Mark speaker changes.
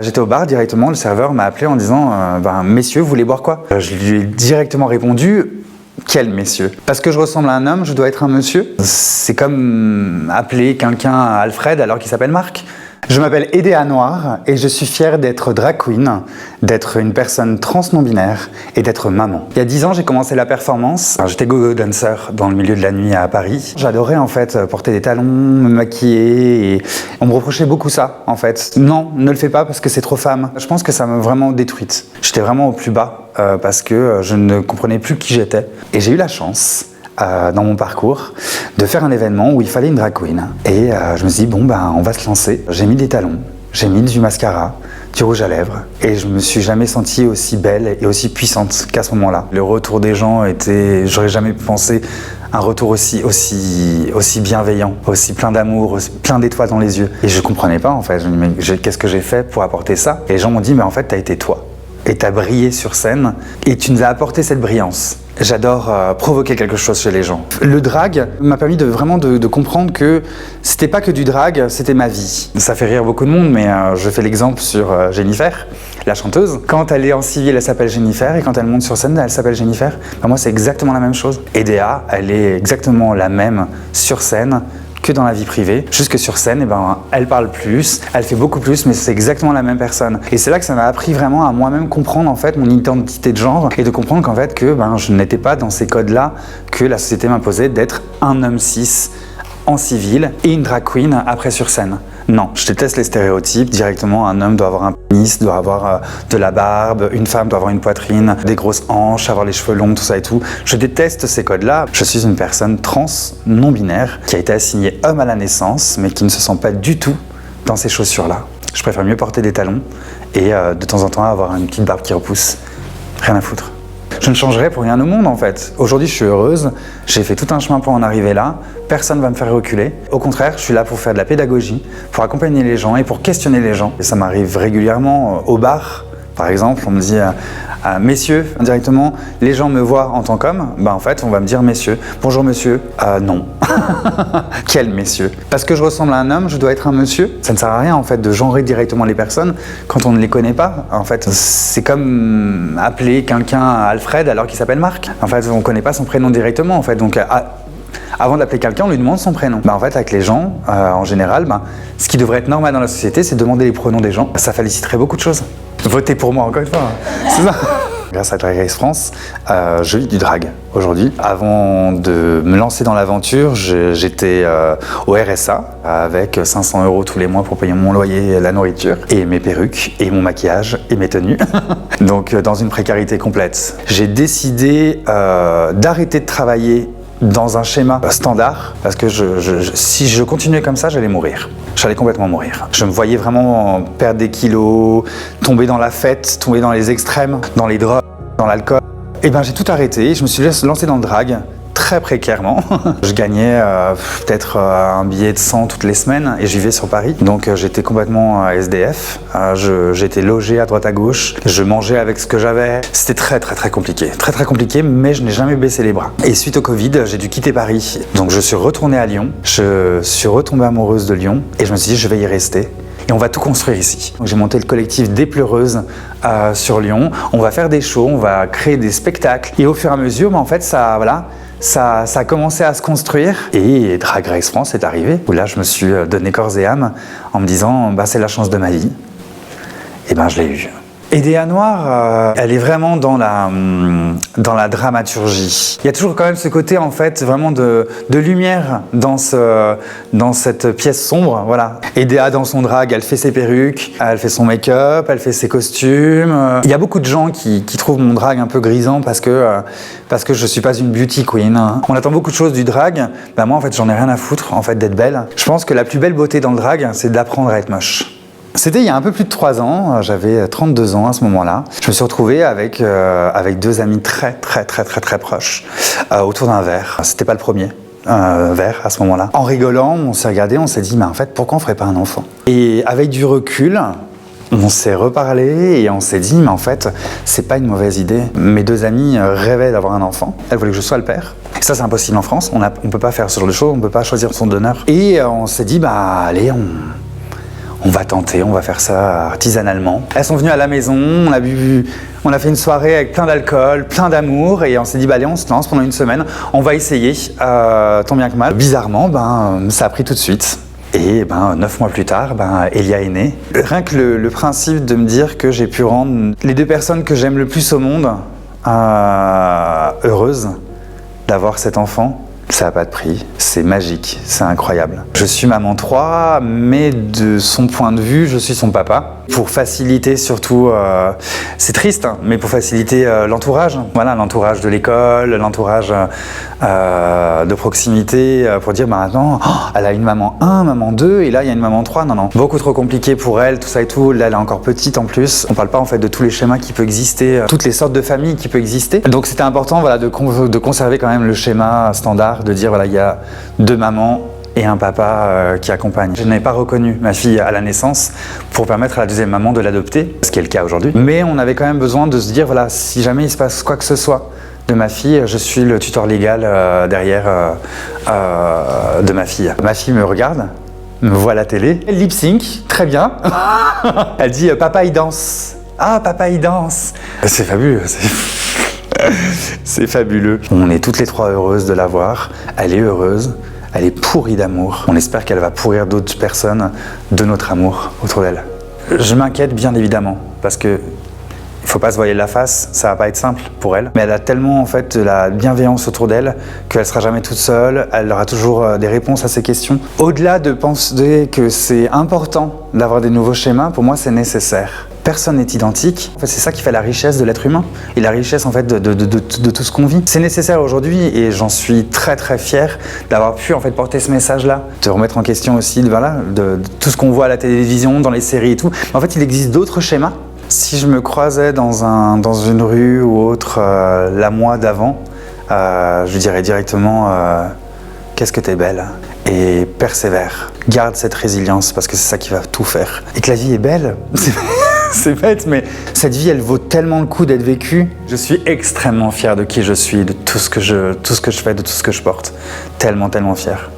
Speaker 1: J'étais au bar directement, le serveur m'a appelé en disant messieurs, vous voulez boire quoi? Je lui ai directement répondu quel messieurs? Parce que je ressemble à un homme, je dois être un monsieur? C'est comme appeler quelqu'un Alfred alors qu'il s'appelle Marc. Je m'appelle Edéa Noir et je suis fier d'être drag queen, d'être une personne trans non-binaire et d'être maman. Il y a 10 ans, j'ai commencé la performance. J'étais go-go dancer dans le milieu de la nuit à Paris. J'adorais en fait porter des talons, me maquiller et on me reprochait beaucoup ça en fait. Non, ne le fais pas parce que c'est trop femme. Je pense que ça m'a vraiment détruite. J'étais vraiment au plus bas parce que je ne comprenais plus qui j'étais. Et j'ai eu la chance dans mon parcours, de faire un événement où il fallait une drag queen. Et je me suis dit, on va se lancer. J'ai mis des talons, j'ai mis du mascara, du rouge à lèvres. Et je me suis jamais sentie aussi belle et aussi puissante qu'à ce moment-là. Le retour des gens était, j'aurais jamais pensé, un retour aussi bienveillant, aussi plein d'amour, plein d'étoiles dans les yeux. Et je comprenais pas en fait, je me dis, mais qu'est-ce que j'ai fait pour apporter ça? Et les gens m'ont dit, mais en fait, t'as été toi. Et t'as brillé sur scène et tu nous as apporté cette brillance. J'adore provoquer quelque chose chez les gens. Le drag m'a permis de comprendre que c'était pas que du drag, c'était ma vie. Ça fait rire beaucoup de monde, mais je fais l'exemple sur Jennifer, la chanteuse. Quand elle est en civil, elle s'appelle Jennifer, et quand elle monte sur scène, elle s'appelle Jennifer. Moi, c'est exactement la même chose. Edéa, elle est exactement la même sur scène que dans la vie privée, juste que sur scène, elle parle plus, elle fait beaucoup plus, mais c'est exactement la même personne. Et c'est là que ça m'a appris vraiment à moi-même comprendre en fait mon identité de genre et de comprendre qu'en fait que je n'étais pas dans ces codes-là que la société m'imposait d'être un homme cis en civil et une drag queen après sur scène. Non, je déteste les stéréotypes. Directement, un homme doit avoir un pénis, doit avoir de la barbe, une femme doit avoir une poitrine, des grosses hanches, avoir les cheveux longs, tout ça et tout. Je déteste ces codes-là. Je suis une personne trans, non-binaire, qui a été assignée homme à la naissance, mais qui ne se sent pas du tout dans ces chaussures-là. Je préfère mieux porter des talons et de temps en temps avoir une petite barbe qui repousse. Rien à foutre. Je ne changerai pour rien au monde en fait. Aujourd'hui, je suis heureuse, j'ai fait tout un chemin pour en arriver là, personne ne va me faire reculer. Au contraire, je suis là pour faire de la pédagogie, pour accompagner les gens et pour questionner les gens. Et ça m'arrive régulièrement au bar, par exemple, on me dit messieurs, indirectement, les gens me voient en tant qu'homme, en fait, on va me dire messieurs. Bonjour monsieur, non. Quel messieurs? Parce que je ressemble à un homme, je dois être un monsieur? Ça ne sert à rien en fait de genrer directement les personnes quand on ne les connaît pas. En fait, c'est comme appeler quelqu'un Alfred alors qu'il s'appelle Marc. En fait, on ne connaît pas son prénom directement en fait. Donc, avant d'appeler quelqu'un, on lui demande son prénom. En fait, avec les gens, en général, ce qui devrait être normal dans la société, c'est de demander les pronoms des gens. Ça faciliterait beaucoup de choses. Votez pour moi encore une fois, c'est ça. Grâce à Drag Race France, je vis du drag aujourd'hui. Avant de me lancer dans l'aventure, j'étais au RSA avec 500 € tous les mois pour payer mon loyer, la nourriture, et mes perruques, et mon maquillage, et mes tenues. Donc dans une précarité complète. J'ai décidé d'arrêter de travailler dans un schéma standard, parce que si je continuais comme ça, j'allais mourir. J'allais complètement mourir. Je me voyais vraiment perdre des kilos, tomber dans la fête, tomber dans les extrêmes, dans les drogues, dans l'alcool. Et j'ai tout arrêté, je me suis lancé dans le drag, très précairement. Je gagnais peut-être un billet de 100 toutes les semaines et je vivais sur Paris. Donc j'étais complètement SDF. J'étais logé à droite à gauche. Je mangeais avec ce que j'avais. C'était très compliqué. Très compliqué, mais je n'ai jamais baissé les bras. Et suite au Covid, j'ai dû quitter Paris. Donc je suis retourné à Lyon. Je suis retombée amoureuse de Lyon et je me suis dit je vais y rester. Et on va tout construire ici. J'ai monté le collectif Des Pleureuses sur Lyon. On va faire des shows, on va créer des spectacles. Et au fur et à mesure, en fait, ça a commencé à se construire. Et Drag Race France est arrivé. Où là, je me suis donné corps et âme en me disant, c'est la chance de ma vie. Et je l'ai eu. Edéa Noir, elle est vraiment dans la dramaturgie. Il y a toujours quand même ce côté en fait vraiment de lumière dans cette pièce sombre, voilà. Edéa dans son drag, elle fait ses perruques, elle fait son make-up, elle fait ses costumes. Il y a beaucoup de gens qui trouvent mon drag un peu grisant parce que je suis pas une beauty queen. On attend beaucoup de choses du drag. Moi en fait j'en ai rien à foutre en fait d'être belle. Je pense que la plus belle beauté dans le drag, c'est d'apprendre à être moche. C'était il y a un peu plus de 3 ans, j'avais 32 ans à ce moment-là. Je me suis retrouvé avec 2 amis très proches autour d'un verre. C'était pas le premier verre à ce moment-là. En rigolant, on s'est regardé, on s'est dit en fait pourquoi on ferait pas un enfant? Et avec du recul, on s'est reparlé et on s'est dit en fait c'est pas une mauvaise idée. Mes 2 amis rêvaient d'avoir un enfant. Elles voulaient que je sois le père. Et ça c'est impossible en France, on peut pas faire ce genre de choses, on peut pas choisir son donneur. Et on s'est dit allez, on va tenter, on va faire ça artisanalement. Elles sont venues à la maison, on a fait une soirée avec plein d'alcool, plein d'amour, et on s'est dit, bah allez, on se lance pendant une semaine, on va essayer, tant bien que mal. Bizarrement, ça a pris tout de suite. Et 9 mois plus tard, Elia est née. Rien que le principe de me dire que j'ai pu rendre les 2 personnes que j'aime le plus au monde heureuses d'avoir cet enfant, ça n'a pas de prix, c'est magique, c'est incroyable. Je suis maman 3, mais de son point de vue, je suis son papa. Pour faciliter surtout, c'est triste, hein, mais pour faciliter l'entourage. Voilà, l'entourage de l'école, l'entourage de proximité, pour dire maintenant, elle a une maman 1, maman 2, et là il y a une maman 3. Non, non, beaucoup trop compliqué pour elle, tout ça et tout. Là elle est encore petite en plus. On parle pas en fait de tous les schémas qui peuvent exister, toutes les sortes de familles qui peuvent exister. Donc c'était important voilà, de conserver quand même le schéma standard, de dire voilà, il y a 2 mamans et un papa qui accompagne. Je n'avais pas reconnu ma fille à la naissance pour permettre à la deuxième maman de l'adopter, ce qui est le cas aujourd'hui. Mais on avait quand même besoin de se dire, voilà, si jamais il se passe quoi que ce soit de ma fille, je suis le tuteur légal derrière de ma fille. Ma fille me regarde, me voit à la télé, elle lip sync, très bien. Elle dit, papa il danse. Ah, papa il danse. C'est fabuleux. C'est fabuleux. On est toutes les 3 heureuses de la voir. Elle est heureuse. Elle est pourrie d'amour. On espère qu'elle va pourrir d'autres personnes de notre amour autour d'elle. Je m'inquiète bien évidemment, parce que il faut pas se voiler la face, ça va pas être simple pour elle. Mais elle a tellement en fait de la bienveillance autour d'elle qu'elle sera jamais toute seule, elle aura toujours des réponses à ses questions. Au-delà de penser que c'est important d'avoir des nouveaux schémas, pour moi c'est nécessaire. Personne n'est identique. En fait, c'est ça qui fait la richesse de l'être humain et la richesse en fait de tout ce qu'on vit. C'est nécessaire aujourd'hui et j'en suis très très fier d'avoir pu en fait porter ce message-là, de remettre en question aussi de tout ce qu'on voit à la télévision, dans les séries et tout. Mais en fait, il existe d'autres schémas. Si je me croisais dans une rue ou autre la moi d'avant, je lui dirais directement qu'est-ce que t'es belle et persévère. Garde cette résilience parce que c'est ça qui va tout faire. Et que la vie est belle. C'est bête, mais cette vie, elle vaut tellement le coup d'être vécue. Je suis extrêmement fier de qui je suis, de tout ce que je fais, de tout ce que je porte. Tellement, tellement fier.